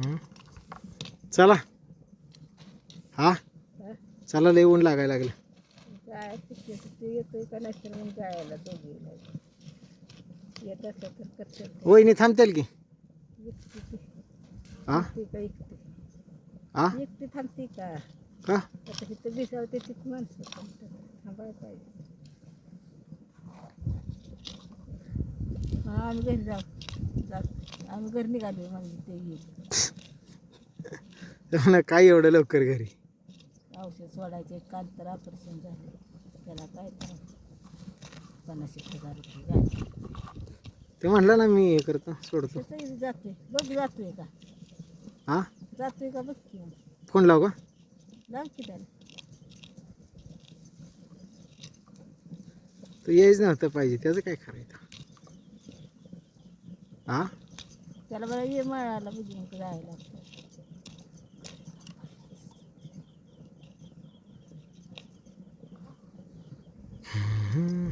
हं? चला हा चला लय ऊन लागायला लागलं. काय ते येतोय का नाही तर मग जायला दोघी येत असं तर करते वहिनी थांबतील की हा एकटी का एकटी हा एकटी थांबते का का आता तिथं बिसावते तिथं माणसं थांबायला पाहिजे. हा आम्ही घरी जाऊ आम्ही घरी निघालो म्हणजे ते येईल म्हणा काय एवढं लवकर घरी. औषध सोडायचे काल तर ऑपरेशन झाले त्याला काय तर 50,000 रुपये झाले. ते म्हणलं ना मी हे करतो सोडतो. तसंही जातोय बघ जातोय का हा जातोय का बघ की फोन लाव का लाव की त्याला तू यायच नव्हतं पाहिजे त्याचं काय करायचं. हा त्याला बरं ये मळाला बुजून जायला हम्म.